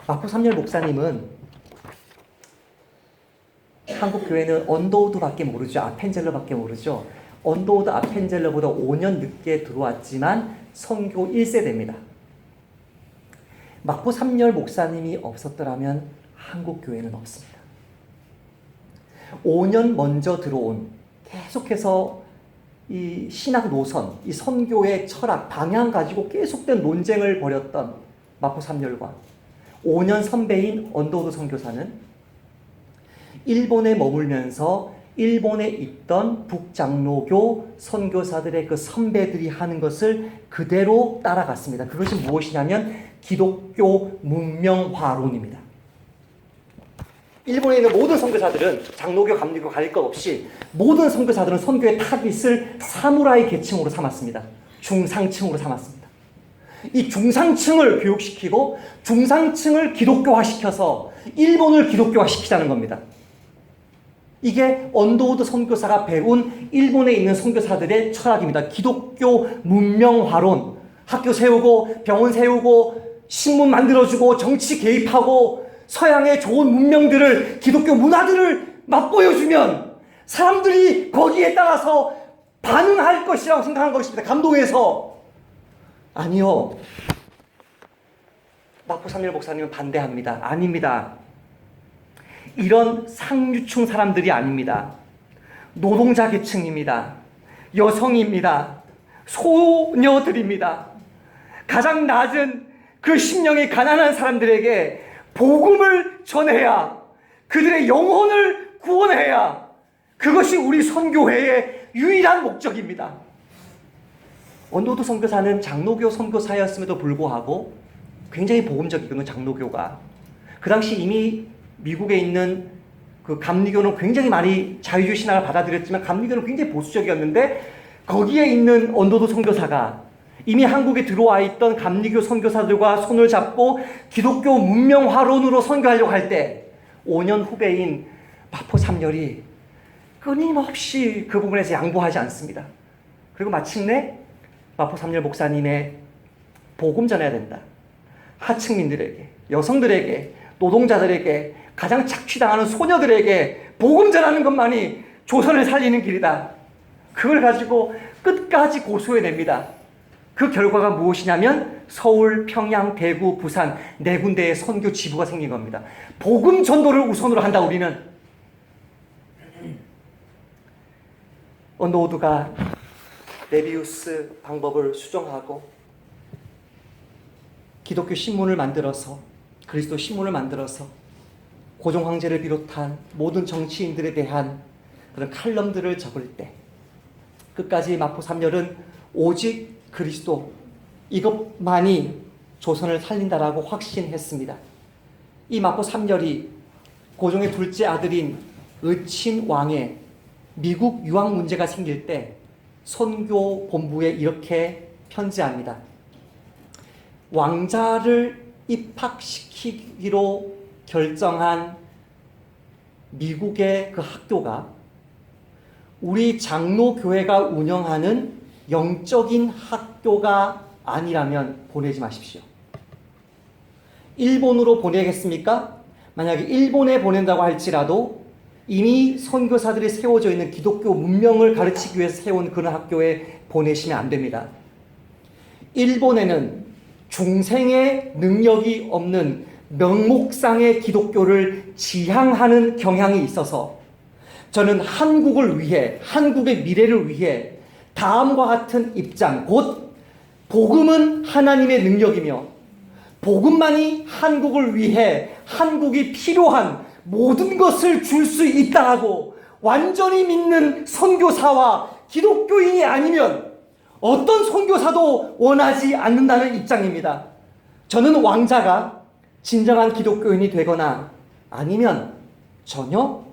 A: 마포 삼열 목사님은 한국 교회는 언더우드밖에 모르죠. 아펜젤러밖에 모르죠. 언더우드 아펜젤러보다 5년 늦게 들어왔지만 선교 1세대입니다. 마포 삼열 목사님이 없었더라면 한국 교회는 없습니다. 5년 먼저 들어온, 계속해서 이 신학 노선, 이 선교의 철학, 방향 가지고 계속된 논쟁을 벌였던 마포 삼열과 5년 선배인 언더우드 선교사는 일본에 머물면서 일본에 있던 북장로교 선교사들의 그 선배들이 하는 것을 그대로 따라갔습니다. 그것이 무엇이냐면 기독교 문명화론입니다. 일본에 있는 모든 선교사들은 장로교, 감리교 가릴 것 없이 모든 선교사들은 선교의 타깃을 사무라이 계층으로 삼았습니다. 중상층으로 삼았습니다. 이 중상층을 교육시키고 중상층을 기독교화시켜서 일본을 기독교화시키자는 겁니다. 이게 언더우드 선교사가 배운 일본에 있는 선교사들의 철학입니다. 기독교 문명화론. 학교 세우고 병원 세우고 신문 만들어주고 정치 개입하고 서양의 좋은 문명들을, 기독교 문화들을 맛보여주면 사람들이 거기에 따라서 반응할 것이라고 생각한 것입니다. 감동해서. 아니요. 마포 삼일 목사님은 반대합니다. 아닙니다. 이런 상류층 사람들이 아닙니다. 노동자 계층입니다. 여성입니다. 소녀들입니다. 가장 낮은 그 심령이 가난한 사람들에게 복음을 전해야, 그들의 영혼을 구원해야, 그것이 우리 선교회의 유일한 목적입니다. 원도도 선교사는 장로교 선교사였음에도 불구하고 굉장히 복음적이거든요. 장로교가 그 당시 이미 미국에 있는 그 감리교는 굉장히 많이 자유주의 신학을 받아들였지만 감리교는 굉장히 보수적이었는데, 거기에 있는 원도도 선교사가 이미 한국에 들어와 있던 감리교 선교사들과 손을 잡고 기독교 문명화론으로 선교하려고 할 때 5년 후배인 마포 삼열이 끊임없이 그 부분에서 양보하지 않습니다. 그리고 마침내 마포 삼열 목사님의 복음 전해야 된다, 하층민들에게, 여성들에게, 노동자들에게, 가장 착취당하는 소녀들에게 복음 전하는 것만이 조선을 살리는 길이다, 그걸 가지고 끝까지 고소해냅니다. 그 결과가 무엇이냐면 서울, 평양, 대구, 부산 네 군데의 선교 지부가 생긴 겁니다. 복음 전도를 우선으로 한다. 우리는 언노우드가 메비우스 방법을 수정하고 기독교 신문을 만들어서, 그리스도 신문을 만들어서 고종 황제를 비롯한 모든 정치인들에 대한 그런 칼럼들을 적을 때 끝까지 마포 삼열은 오직 그리스도 이것만이 조선을 살린다라고 확신했습니다. 이 마포 삼열이 고종의 둘째 아들인 의친 왕의 미국 유학 문제가 생길 때 선교 본부에 이렇게 편지합니다. 왕자를 입학시키기로 결정한 미국의 그 학교가 우리 장로교회가 운영하는 영적인 학교가 아니라면 보내지 마십시오. 일본으로 보내겠습니까? 만약에 일본에 보낸다고 할지라도 이미 선교사들이 세워져 있는 기독교 문명을 가르치기 위해서 세운 그런 학교에 보내시면 안 됩니다. 일본에는 중생의 능력이 없는 명목상의 기독교를 지향하는 경향이 있어서 저는 한국을 위해, 한국의 미래를 위해 다음과 같은 입장, 곧 복음은 하나님의 능력이며 복음만이 한국을 위해 한국이 필요한 모든 것을 줄 수 있다라고 완전히 믿는 선교사와 기독교인이 아니면 어떤 선교사도 원하지 않는다는 입장입니다. 저는 왕자가 진정한 기독교인이 되거나 아니면 전혀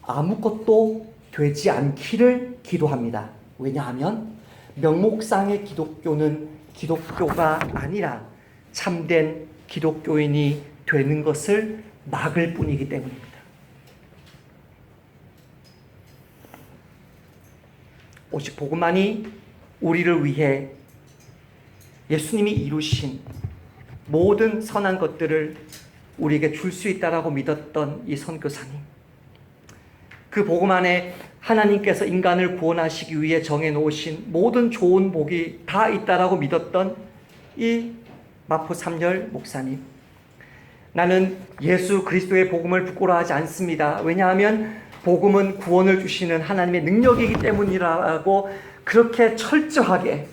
A: 아무것도 되지 않기를 기도합니다. 왜냐하면 명목상의 기독교는 기독교가 아니라 참된 기독교인이 되는 것을 막을 뿐이기 때문입니다. 오직 복음만이 우리를 위해 예수님이 이루신 모든 선한 것들을 우리에게 줄 수 있다라고 믿었던 이 선교사님, 그 복음 안에 하나님께서 인간을 구원하시기 위해 정해놓으신 모든 좋은 복이 다 있다라고 믿었던 이 마포 삼열 목사님, 나는 예수 그리스도의 복음을 부끄러워하지 않습니다. 왜냐하면 복음은 구원을 주시는 하나님의 능력이기 때문이라고 그렇게 철저하게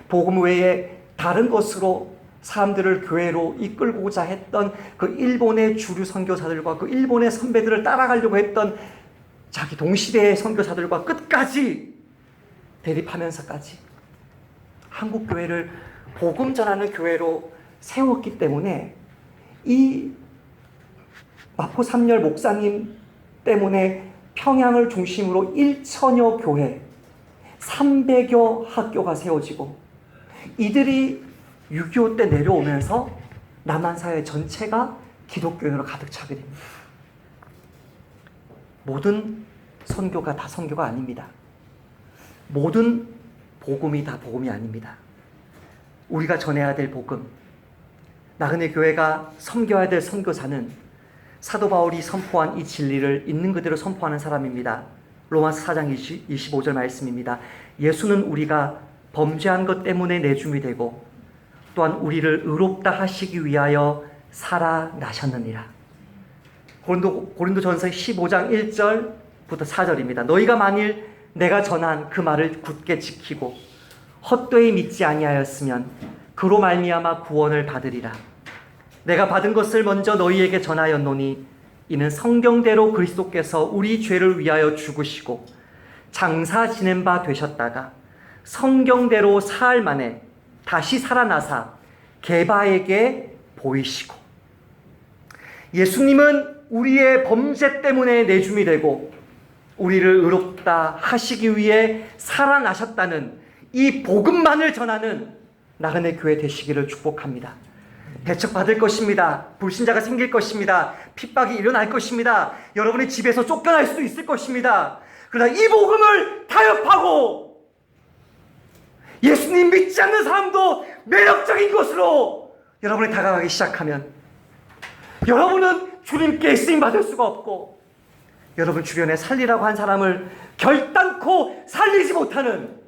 A: 복음 외에 다른 것으로 사람들을 교회로 이끌고자 했던 그 일본의 주류 선교사들과 그 일본의 선배들을 따라가려고 했던 자기 동시대의 선교사들과 끝까지 대립하면서까지 한국 교회를 복음 전하는 교회로 세웠기 때문에 이 마포 삼열 목사님 때문에 평양을 중심으로 1천여 교회, 300여 학교가 세워지고 이들이 6.25 때 내려오면서 남한사회 전체가 기독교인으로 가득 차게 됩니다. 모든 선교가 다 선교가 아닙니다. 모든 복음이 다 복음이 아닙니다. 우리가 전해야 될 복음, 나그네 교회가 섬겨야 될 선교사는 사도 바울이 선포한 이 진리를 있는 그대로 선포하는 사람입니다. 로마서 4장 25절 말씀입니다. 예수는 우리가 범죄한 것 때문에 내줌이 되고 또한 우리를 의롭다 하시기 위하여 살아나셨느니라. 고린도전서 15장 1절부터 4절입니다. 너희가 만일 내가 전한 그 말을 굳게 지키고 헛되이 믿지 아니하였으면 그로 말미암아 구원을 받으리라. 내가 받은 것을 먼저 너희에게 전하였노니 이는 성경대로 그리스도께서 우리 죄를 위하여 죽으시고 장사 지낸 바 되셨다가 성경대로 사흘 만에 다시 살아나사 게바에게 보이시고. 예수님은 우리의 범죄 때문에 내줌이 되고 우리를 의롭다 하시기 위해 살아나셨다는 이 복음만을 전하는 나그네 교회 되시기를 축복합니다. 배척받을 것입니다. 불신자가 생길 것입니다. 핍박이 일어날 것입니다. 여러분의 집에서 쫓겨날 수도 있을 것입니다. 그러나 이 복음을 타협하고 예수님 믿지 않는 사람도 매력적인 것으로 여러분이 다가가기 시작하면 여러분은 주님께 쓰임받을 수가 없고 여러분 주변에 살리라고 한 사람을 결단코 살리지 못하는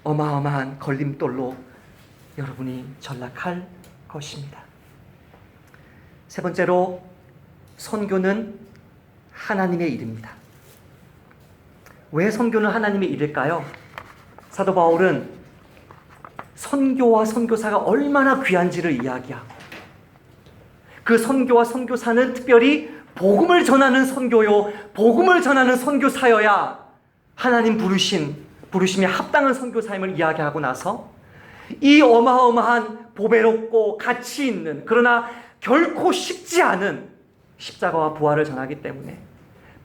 A: 어마어마한 걸림돌로 여러분이 전락할 것입니다. 세 번째로, 선교는 하나님의 일입니다. 왜 선교는 하나님의 일일까요? 사도 바울은 선교와 선교사가 얼마나 귀한지를 이야기하고 그 선교와 선교사는 특별히 복음을 전하는 선교요, 복음을 전하는 선교사여야 하나님 부르심에 합당한 선교사임을 이야기하고 나서 이 어마어마한 보배롭고 가치 있는, 그러나 결코 쉽지 않은 십자가와 부활을 전하기 때문에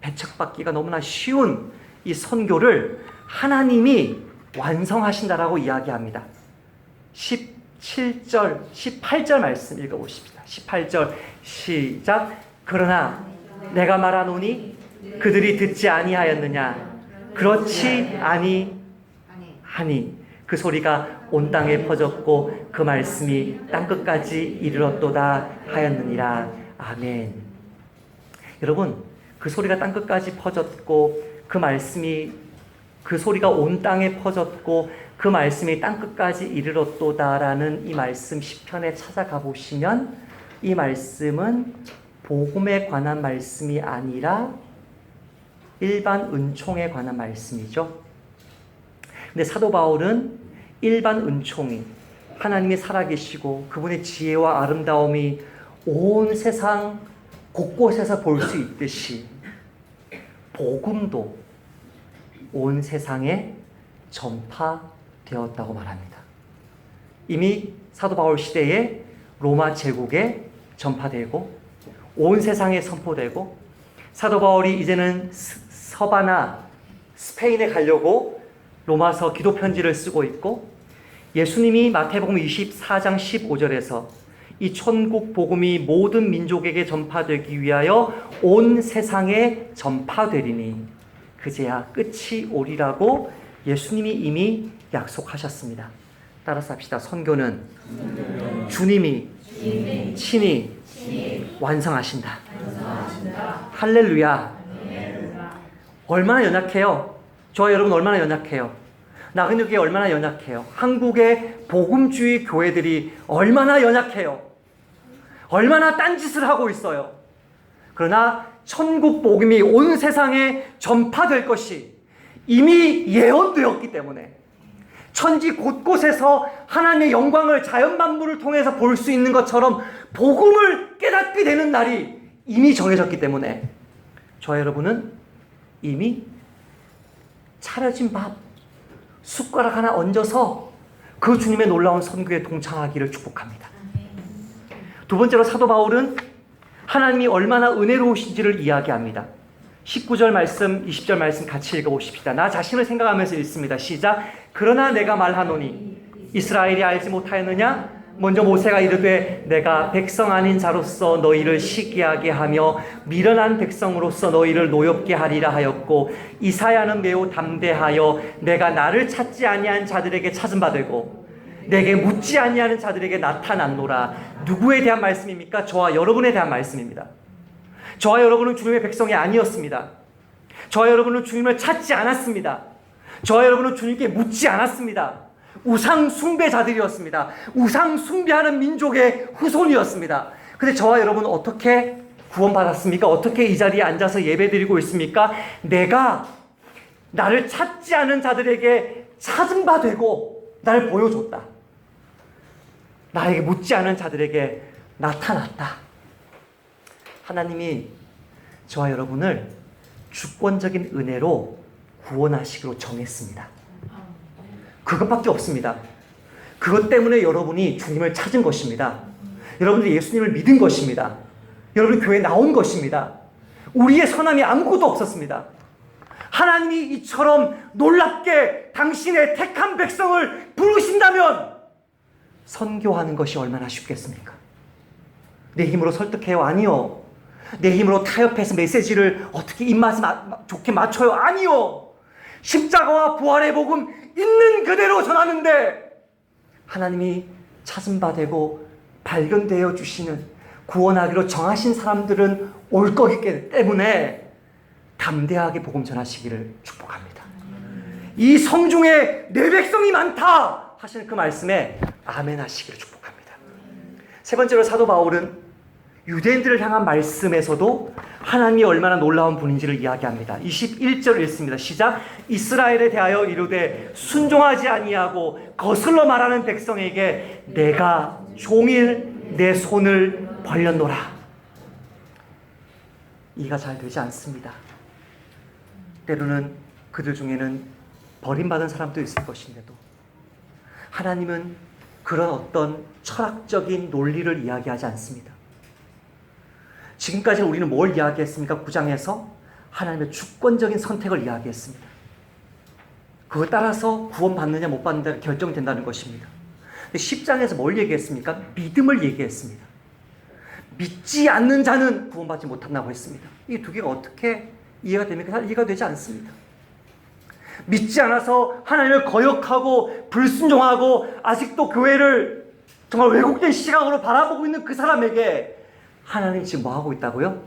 A: 배척받기가 너무나 쉬운 이 선교를 하나님이 완성하신다라고 이야기합니다. 17절, 18절 말씀 읽어보십시다. 18절 시작. 그러나 내가 말하노니 그들이 듣지 아니하였느냐? 그렇지 아니하니 그 소리가 온 땅에 퍼졌고 그 말씀이 땅끝까지 이르렀도다 하였느니라. 아멘. 여러분, 그 소리가 땅끝까지 퍼졌고 그 소리가 온 땅에 퍼졌고 그 말씀이 땅끝까지 이르렀도다라는 이 말씀 시편에 찾아가 보시면 이 말씀은 복음에 관한 말씀이 아니라 일반 은총에 관한 말씀이죠. 근데 사도 바울은 일반 은총이 하나님이 살아계시고 그분의 지혜와 아름다움이 온 세상 곳곳에서 볼 수 있듯이 복음도 온 세상에 전파되었다고 말합니다. 이미 사도 바울 시대에 로마 제국에 전파되고 온 세상에 선포되고 사도 바울이 이제는 서바나 스페인에 가려고 로마서 기도 편지를 쓰고 있고 예수님이 마태복음 24장 15절에서 이 천국 복음이 모든 민족에게 전파되기 위하여 온 세상에 전파되리니 그제야 끝이 오리라고 예수님이 이미 약속하셨습니다. 따라서 합시다. 선교는 주님이 친히 완성하신다. 할렐루야. 얼마나 연약해요. 저와 여러분 얼마나 연약해요. 나그네 교회 얼마나 연약해요. 한국의 복음주의 교회들이 얼마나 연약해요. 얼마나 딴짓을 하고 있어요. 그러나 천국 복음이 온 세상에 전파될 것이 이미 예언되었기 때문에 천지 곳곳에서 하나님의 영광을 자연 만물을 통해서 볼 수 있는 것처럼 복음을 깨닫게 되는 날이 이미 정해졌기 때문에 저와 여러분은 이미 차려진 밥 숟가락 하나 얹어서 그 주님의 놀라운 선교에 동참하기를 축복합니다. 두 번째로 사도 바울은 하나님이 얼마나 은혜로우신지를 이야기합니다. 19절 말씀, 20절 말씀 같이 읽어보십시다. 나 자신을 생각하면서 읽습니다. 시작. 그러나 내가 말하노니 이스라엘이 알지 못하였느냐? 먼저 모세가 이르되 내가 백성 아닌 자로서 너희를 시기하게 하며 미련한 백성으로서 너희를 노엽게 하리라 하였고 이사야는 매우 담대하여 내가 나를 찾지 아니한 자들에게 찾은 바 되고 내게 묻지 아니하는 자들에게 나타났노라. 누구에 대한 말씀입니까? 저와 여러분에 대한 말씀입니다. 저와 여러분은 주님의 백성이 아니었습니다. 저와 여러분은 주님을 찾지 않았습니다. 저와 여러분은 주님께 묻지 않았습니다. 우상 숭배자들이었습니다. 우상 숭배하는 민족의 후손이었습니다. 근데 저와 여러분은 어떻게 구원받았습니까? 어떻게 이 자리에 앉아서 예배드리고 있습니까? 내가 나를 찾지 않은 자들에게 찾은 바 되고 나를 보여줬다. 나에게 묻지 않은 자들에게 나타났다. 하나님이 저와 여러분을 주권적인 은혜로 구원하시기로 정했습니다. 그것밖에 없습니다. 그것 때문에 여러분이 주님을 찾은 것입니다. 여러분들이 예수님을 믿은 것입니다. 여러분이 교회에 나온 것입니다. 우리의 선함이 아무것도 없었습니다. 하나님이 이처럼 놀랍게 당신의 택한 백성을 부르신다면 선교하는 것이 얼마나 쉽겠습니까? 내 힘으로 설득해요? 아니요. 내 힘으로 타협해서 메시지를 어떻게 입맛에 좋게 맞춰요? 아니요. 십자가와 부활의 복음 있는 그대로 전하는데 하나님이 찾음바 되고 발견되어 주시는 구원하기로 정하신 사람들은 올 거기 때문에 담대하게 복음 전하시기를 축복합니다. 이 성중에 내 백성이 많다 하시는 그 말씀에 아멘 하시기를 축복합니다. 세 번째로 사도 바울은 유대인들을 향한 말씀에서도 하나님이 얼마나 놀라운 분인지를 이야기합니다. 21절 읽습니다. 시작. 이스라엘에 대하여 이르되 순종하지 아니하고 거슬러 말하는 백성에게 내가 종일 내 손을 벌렸노라. 이해가 잘 되지 않습니다. 때로는 그들 중에는 버림받은 사람도 있을 것인데도 하나님은 그런 어떤 철학적인 논리를 이야기하지 않습니다. 지금까지 우리는 뭘 이야기했습니까? 9장에서 하나님의 주권적인 선택을 이야기했습니다. 그거 따라서 구원받느냐 못 받느냐 결정된다는 것입니다. 10장에서 뭘 얘기했습니까? 믿음을 얘기했습니다. 믿지 않는 자는 구원받지 못한다고 했습니다. 이 두 개가 어떻게 이해가 됩니까? 이해가 되지 않습니다. 믿지 않아서 하나님을 거역하고 불순종하고 아직도 교회를 정말 왜곡된 시각으로 바라보고 있는 그 사람에게 하나님 지금 뭐 하고 있다고요?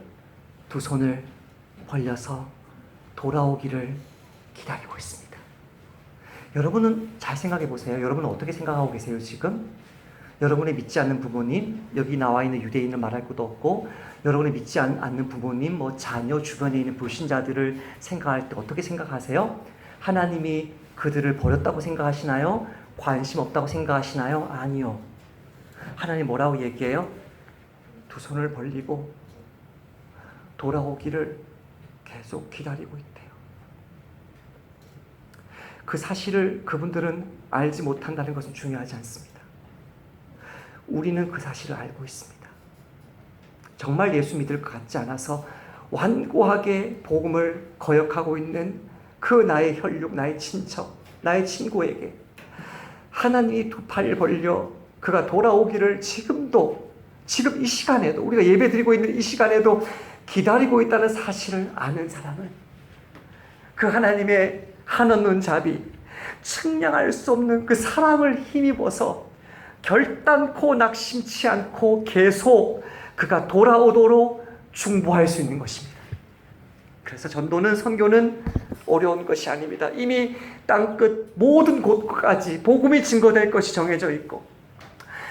A: 두 손을 벌려서 돌아오기를 기다리고 있습니다. 여러분은 잘 생각해 보세요. 여러분은 어떻게 생각하고 계세요 지금? 여러분의 믿지 않는 부모님, 여기 나와 있는 유대인을 말할 것도 없고 여러분의 믿지 않는 부모님, 뭐 자녀, 주변에 있는 불신자들을 생각할 때 어떻게 생각하세요? 하나님이 그들을 버렸다고 생각하시나요? 관심 없다고 생각하시나요? 아니요. 하나님 뭐라고 얘기해요? 두 손을 벌리고 돌아오기를 계속 기다리고 있대요. 그 사실을 그분들은 알지 못한다는 것은 중요하지 않습니다. 우리는 그 사실을 알고 있습니다. 정말 예수 믿을 것 같지 않아서 완고하게 복음을 거역하고 있는 그 나의 혈육, 나의 친척, 나의 친구에게 하나님이 두 팔을 벌려 그가 돌아오기를 지금 이 시간에도 우리가 예배 드리고 있는 이 시간에도 기다리고 있다는 사실을 아는 사람은 그 하나님의 한없는 자비, 측량할 수 없는 그 사랑을 힘입어서 결단코 낙심치 않고 계속 그가 돌아오도록 중보할 수 있는 것입니다. 그래서 전도는 선교는 어려운 것이 아닙니다. 이미 땅끝 모든 곳까지 복음이 증거될 것이 정해져 있고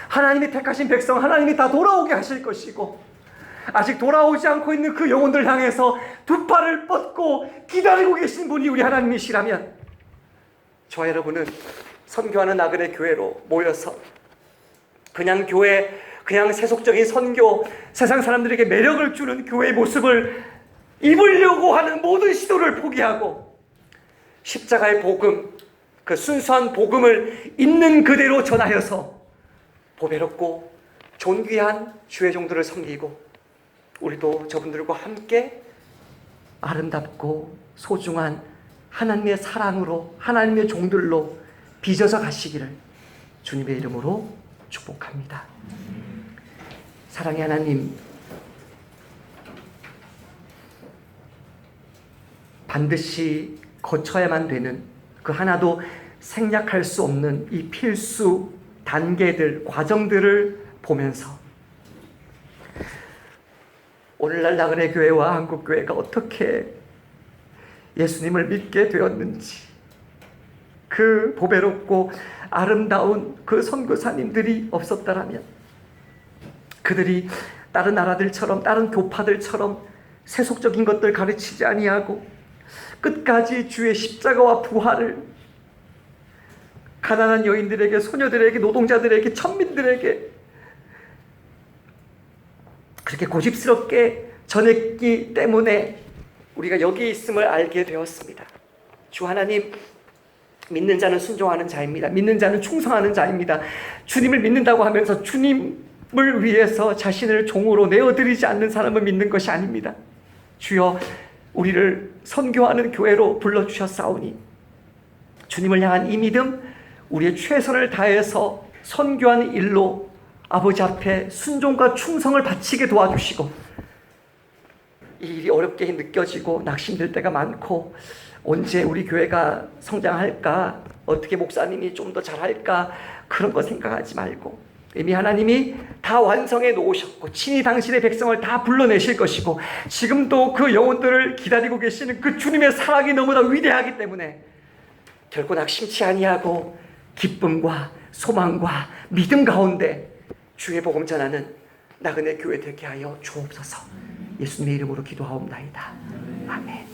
A: 하나님이 택하신 백성 하나님이 다 돌아오게 하실 것이고 아직 돌아오지 않고 있는 그 영혼들 향해서 두 팔을 뻗고 기다리고 계신 분이 우리 하나님이시라면 저와 여러분은 선교하는 나그네 교회로 모여서 그냥 교회, 그냥 세속적인 선교, 세상 사람들에게 매력을 주는 교회의 모습을 입으려고 하는 모든 시도를 포기하고 십자가의 복음, 그 순수한 복음을 있는 그대로 전하여서 보배롭고 존귀한 주의 종들을 섬기고 우리도 저분들과 함께 아름답고 소중한 하나님의 사랑으로 하나님의 종들로 빚어서 가시기를 주님의 이름으로 축복합니다. 사랑의 하나님, 반드시 거쳐야만 되는 그 하나도 생략할 수 없는 이 필수 단계들, 과정들을 보면서 오늘날 나그네 교회와 한국교회가 어떻게 예수님을 믿게 되었는지 그 보배롭고 아름다운 그 선교사님들이 없었다라면 그들이 다른 나라들처럼 다른 교파들처럼 세속적인 것들 가르치지 아니하고 끝까지 주의 십자가와 부활을 가난한 여인들에게, 소녀들에게, 노동자들에게, 천민들에게 그렇게 고집스럽게 전했기 때문에 우리가 여기 있음을 알게 되었습니다. 주 하나님, 믿는 자는 순종하는 자입니다. 믿는 자는 충성하는 자입니다. 주님을 믿는다고 하면서 주님을 위해서 자신을 종으로 내어드리지 않는 사람을 믿는 것이 아닙니다. 주여, 우리를 선교하는 교회로 불러주셨사오니 주님을 향한 이 믿음, 우리의 최선을 다해서 선교하는 일로 아버지 앞에 순종과 충성을 바치게 도와주시고, 이 일이 어렵게 느껴지고 낙심될 때가 많고 언제 우리 교회가 성장할까, 어떻게 목사님이 좀 더 잘할까, 그런 거 생각하지 말고 이미 하나님이 다 완성해 놓으셨고 친히 당신의 백성을 다 불러내실 것이고 지금도 그 영혼들을 기다리고 계시는 그 주님의 사랑이 너무나 위대하기 때문에 결코 낙심치 아니하고 기쁨과 소망과 믿음 가운데 주의 복음 전하는 나그네 교회 되게 하여 주옵소서. 예수님의 이름으로 기도하옵나이다. 아멘.